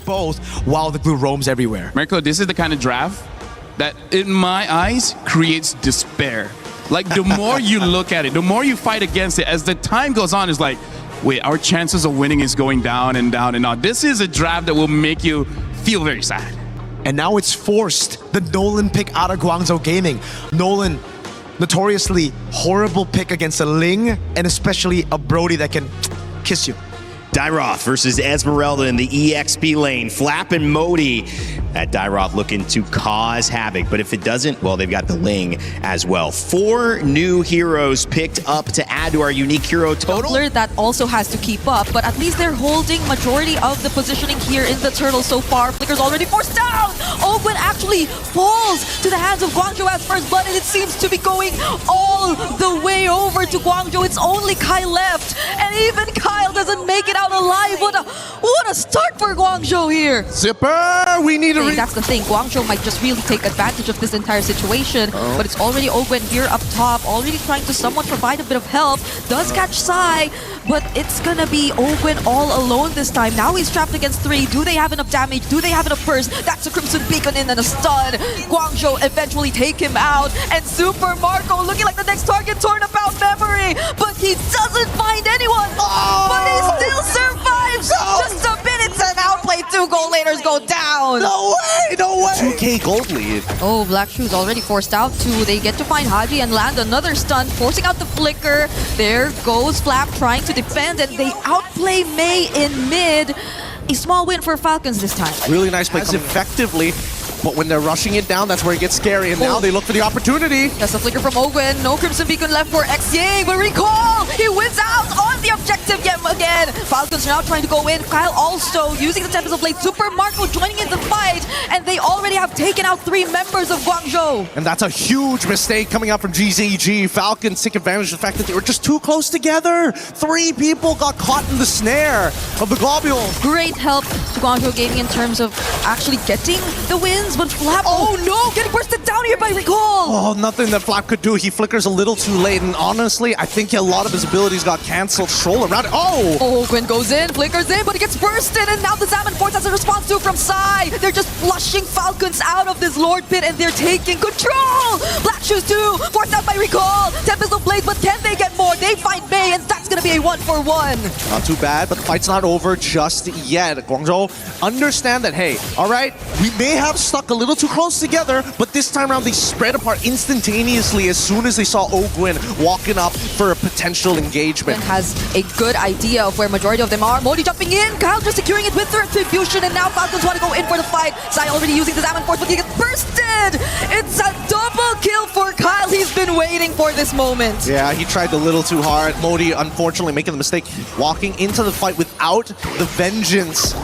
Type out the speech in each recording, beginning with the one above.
both while the glue roams everywhere. Mirko, this is the kind of draft that, in my eyes, creates despair. Like, the more you look at it, the more you fight against it, as the time goes on, it's like, wait, our chances of winning is going down and down and down. This is a draft that will make you feel very sad. And now it's forced the Nolan pick out of Guangzhou Gaming. Nolan, notoriously horrible pick against a Ling, and especially a Brody that can kiss you. Dairoth versus Esmeralda in the EXP lane. Flap and Modi. That Dairoth looking to cause havoc, but if it doesn't, well, they've got the Ling as well. 4 new heroes picked up to add to our unique hero total. That also has to keep up, but at least they're holding majority of the positioning here in the turtle so far. Flicker's already forced down! Ogwen actually falls to the hands of Guangzhou as first blood, and it seems to be going all the way over to Guangzhou. It's only Kyle left, and even Kyle doesn't make it out alive. What a start for Guangzhou here. Zipper, we need a That's the thing. Guangzhou might just really take advantage of this entire situation, but it's already Ogwen here up top, already trying to somewhat provide a bit of help. Does catch Sai, but it's gonna be Ogwen all alone this time. Now he's trapped against 3. Do they have enough damage? Do they have enough burst? That's a Crimson Beacon in and a stun. Guangzhou eventually take him out, and Super Marco looking like the next target turnabout memory, but he doesn't find anyone. But he still survives. Just a bit, it's an outplay. 2 goal laters go down. No way, no way! 2K gold lead. Oh, Black Shoes already forced out 2. They get to find Haji and land another stun, forcing out the flicker. There goes Flap trying to defend, and they outplay Mei in mid. A small win for Falcons this time. Really nice play. Effectively. But when they're rushing it down, that's where it gets scary. And now they look for the opportunity. That's a flicker from Ogwen. No Crimson Beacon left for XYing, but recall! He wins out on the objective yet again. Falcons are now trying to go in. Kyle also using the Tempest of Blade. Super Marco joining in the fight. And they already have taken out 3 members of Guangzhou. And that's a huge mistake coming out from GZG. Falcons take advantage of the fact that they were just too close together. 3 people got caught in the snare of the globule. Great help to Guangzhou Gaming in terms of actually getting the wins. But Flap, oh no, getting bursted down here by Recall. Oh, nothing that Flap could do. He flickers a little too late, and honestly, I think a lot of his abilities got cancelled. Troll around it. Oh! Gwen goes in, flickers in, but he gets bursted, and now the Salmon Force has a response to from Sai. They're just flushing Falcons out of this Lord Pit, and they're taking control. Black Shoes 2, forced out by Recall. Tempest of Blade, but can they get more? They find Mei, and that's gonna be a 1-for-1. Not too bad, but the fight's not over just yet. Guangzhou, understand that, hey, all right, we may have stuck a little too close together, but this time around they spread apart instantaneously as soon as they saw Ogwen walking up for a potential engagement. Has a good idea of where majority of them are. Modi jumping in, Kyle just securing it with their Retribution, and now Falcons want to go in for the fight. Sai already using the Salmon Force, but he gets bursted! It's a double kill for Kyle. He's been waiting for this moment. Yeah, he tried a little too hard. Modi, unfortunately, making the mistake walking into the fight without the vengeance.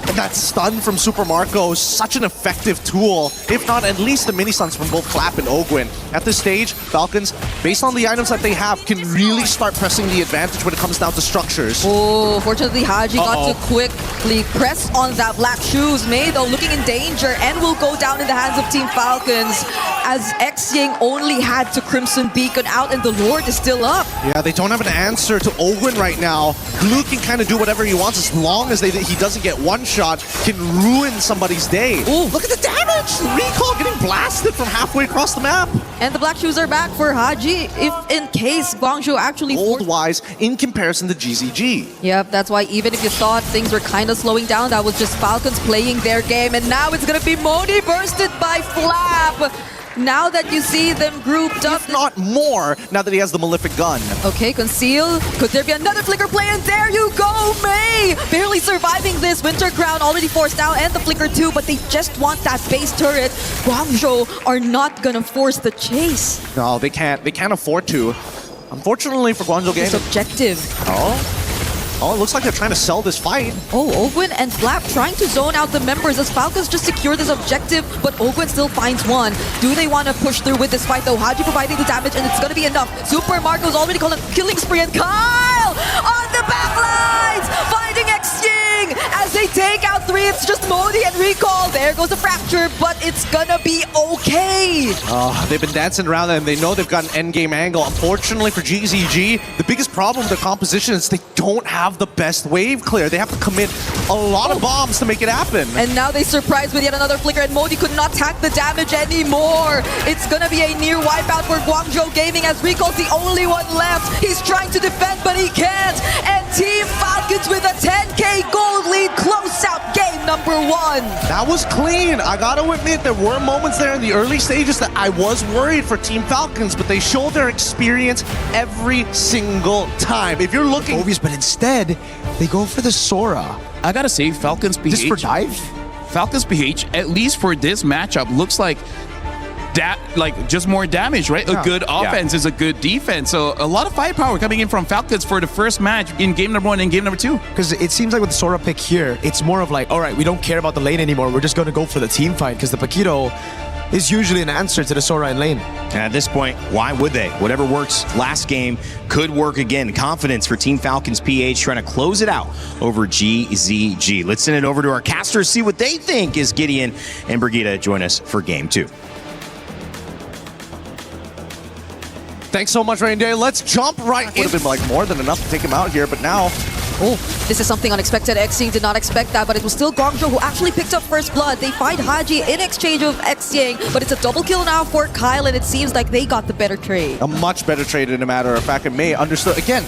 And that stun from Super Marco is such an effective tool, if not at least the mini stuns from both Flap and Ogwen. At this stage, Falcons, based on the items that they have, can really start pressing the advantage when it comes down to structures. Oh, fortunately Haji got to quickly press on that Black Shoes. Mei, though, looking in danger and will go down in the hands of Team Falcons, as XYing only had to Crimson Beacon out and the Lord is still up. Yeah, they don't have an answer to Ogwen right now. Glue can kind of do whatever he wants as long as he doesn't get one shot, can ruin somebody's day. Ooh, look at the damage! Recall getting blasted from halfway across the map. And the Black Shoes are back for Haji if in case Guangzhou actually... Gold-wise in comparison to GZG. Yep, that's why even if you thought things were kind of slowing down, that was just Falcons playing their game. And now it's going to be Modi bursted by Flap. Now that you see them grouped up... If not more, now that he has the Malefic gun. Okay, Conceal. Could there be another Flicker play? And there you go, Mei! Barely surviving this. Winter Crown already forced out, and the Flicker too, but they just want that base turret. Guangzhou are not gonna force the chase. No, they can't. They can't afford to. Unfortunately for Guangzhou Gaming... It's objective. Oh, it looks like they're trying to sell this fight. Oh, Ogwen and Flap trying to zone out the members as Falcons just secure this objective, but Ogwen still finds one. Do they want to push through with this fight though? Haji providing the damage, and it's going to be enough. Super Marco's already calling killing spree, and Kyle on the back lines, finding XYing as they take out 3. It's just Modi Modi and Recall. There goes the fracture, but it's gonna be okay. They've been dancing around and they know they've got an endgame angle. Unfortunately for GZG, the biggest problem with their composition is they don't have the best wave clear. They have to commit a lot of bombs to make it happen. And now they surprise with yet another flicker, and Modi could not tank the damage anymore. It's gonna be a near wipeout for Guangzhou Gaming as Recall's the only one left. He's trying to defend, but he can't. And Team Falcons with a 10K gold lead, close out game number 1. That was clean. I gotta admit, there were moments there in the early stages that I was worried for Team Falcons, but they show their experience every single time. If you're looking... But instead, they go for the Sora. I gotta say, Falcons PH. Just for dive? Falcons PH, at least for this matchup, looks like just more damage, right? Yeah. A good offense is a good defense. So a lot of firepower coming in from Falcons for the first match in game number 1 and game number 2. Because it seems like with the Sora pick here, it's more of like, all right, we don't care about the lane anymore. We're just going to go for the team fight because the Paquito is usually an answer to the Sora in lane. And at this point, why would they? Whatever works last game could work again. Confidence for Team Falcons PH trying to close it out over GZG. Let's send it over to our casters, see what they think as Gideon and Brigitte join us for game 2. Thanks so much, Reindeer. Let's jump right in. Would have been like more than enough to take him out here, but now... Oh, this is something unexpected. Xing did not expect that, but it was still Guangzhou who actually picked up first blood. They find Haji in exchange of Xing, but it's a double kill now for Kyle, and it seems like they got the better trade. A much better trade, in a matter of fact. And May understood. Again,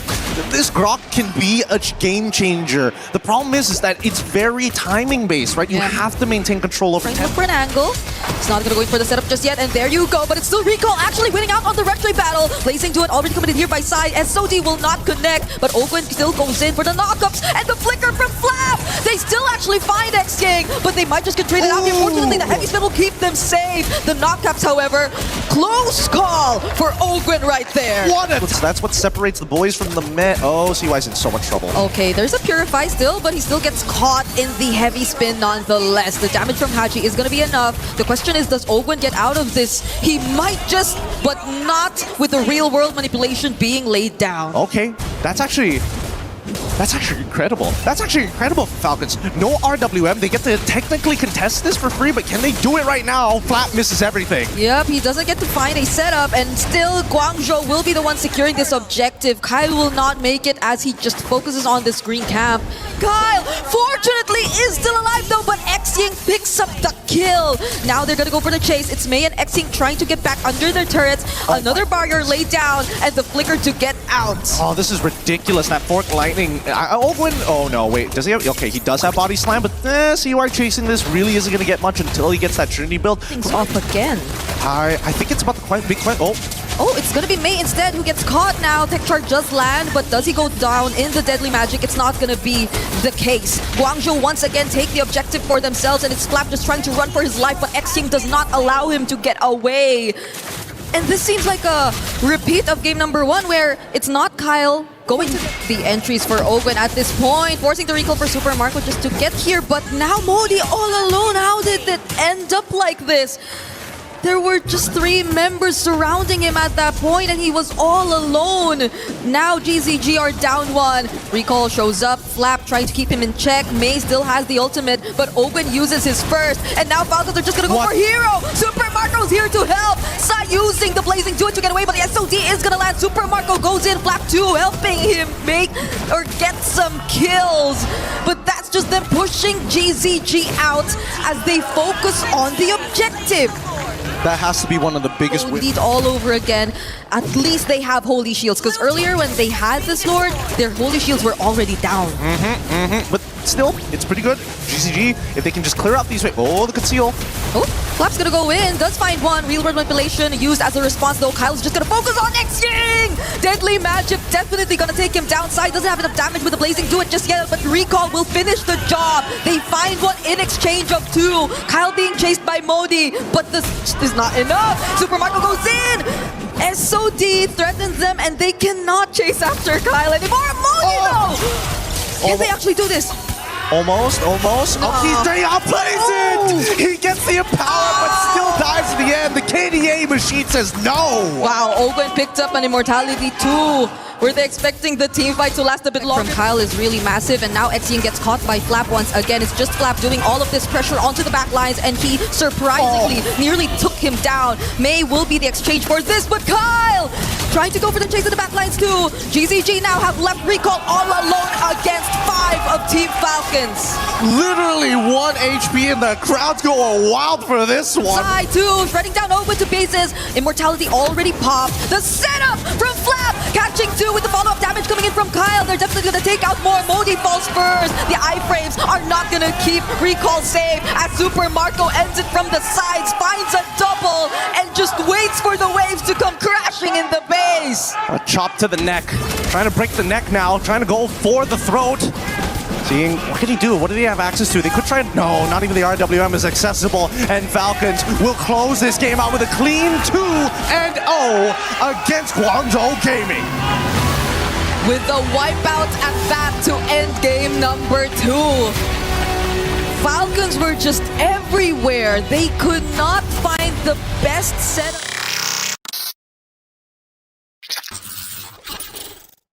this Grok can be a game changer. The problem is that it's very timing based, right? You have to maintain control over Trying for an angle. It's not gonna go in for the setup just yet, and there you go. But it's still Recall actually winning out on the red trade battle. Blazing to it already coming in here by side. SOD will not connect, but Owen still goes in for the knockups and the flicker from Flap. They still actually find Xing, but they might just get traded out. Unfortunately, the heavy spin will keep them safe. The knockups, however, close call for Ogwen right there. That's what separates the boys from the men. Oh, CY's in so much trouble. Okay, there's a Purify still, but he still gets caught in the heavy spin nonetheless. The damage from Haji is going to be enough. The question is, does Ogwen get out of this? He might just, but not with the real world manipulation being laid down. Okay, that's actually incredible. That's actually incredible for Falcons. No RWM. They get to technically contest this for free, but can they do it right now? Flap misses everything. Yep, he doesn't get to find a setup, and still Guangzhou will be the one securing this objective. Kyle will not make it as he just focuses on this green camp. Kyle, fortunately, is still alive though, but Xing picks up the kill. Now they're gonna go for the chase. It's May and Xing trying to get back under their turrets. Another barrier laid down, and the flicker to get out. Oh, this is ridiculous. That fork lightning. Ogwen, oh no, wait, does he have, okay, he does have body slam, but CUR chasing this really isn't gonna get much until he gets that Trinity build. Things off again. I think it's about the big quite. Oh, it's gonna be May instead who gets caught now. Tech Chart does land, but does he go down in the Deadly Magic? It's not gonna be the case. Guangzhou once again take the objective for themselves, and it's Flap just trying to run for his life, but Xing does not allow him to get away. And this seems like a repeat of game number 1 where it's not Kyle going to the entries for Ogwen at this point, forcing the recall for Super Marco just to get here, but now Modi all alone. How did it end up like this? There were just 3 members surrounding him at that point, and he was all alone. Now GZG are down 1. Recall shows up. Flap trying to keep him in check. May still has the ultimate, but Ogwen uses his first. And now Falcons are just gonna go for Hero. Super Marco's here to help. Sai using the Blazing Duet to get away, but the SOD is gonna land. Super Marco goes in. Flap 2 helping him make or get some kills. But that's just them pushing GZG out as they focus on the objective. That has to be one of the biggest wins. Indeed, all over again. At least they have Holy Shields, because earlier when they had this Lord, their Holy Shields were already down. But still, it's pretty good. GZG, if they can just clear out these... Oh, the conceal. Oh, Flap's gonna go in, does find one. Real world manipulation used as a response though. Kyle's just gonna focus on Xing! Deadly Magic definitely gonna take him downside. Doesn't have enough damage with the Blazing Duet just yet, but Recall will finish the job. They find one in exchange of 2. Kyle being chased by Modi, but this is not enough. Super Marco goes in! SOD threatens them and they cannot chase after Kyle anymore. Modi though! Can they actually do this? Almost. No. Oh, he's there, outplays it! He gets the empower, but still dies in the end. The KDA machine says no! Wow, Ogwen picked up an immortality too. Were they expecting the team fight to last a bit longer? From Kyle is really massive, and now Etienne gets caught by Flap once again. It's just Flap doing all of this pressure onto the back lines, and he surprisingly nearly took him down. May will be the exchange for this, but Kyle trying to go for the chase in the back lines too. GZG now have left Recall all alone against 5 of Team Falcons. Literally 1 HP, and the crowd's going wild for this one. Side 2, shredding down over to bases. Immortality already popped. The setup from Flap, catching 2 with the follow-up damage coming in from Kyle. They're definitely going to take out more. Modi falls first. The iframes are not going to keep Recall safe as Super Marco ends it from the sides, finds a double, and just waits for the waves to come crashing in the base. A chop to the neck. Trying to break the neck now. Trying to go for the throat. Seeing, what can he do? What did he have access to? They could try, no, not even the RWM is accessible. And Falcons will close this game out with a clean 2-0 against Guangzhou Gaming. With the wipeout at that to end game number 2. Falcons were just everywhere. They could not find the best setup.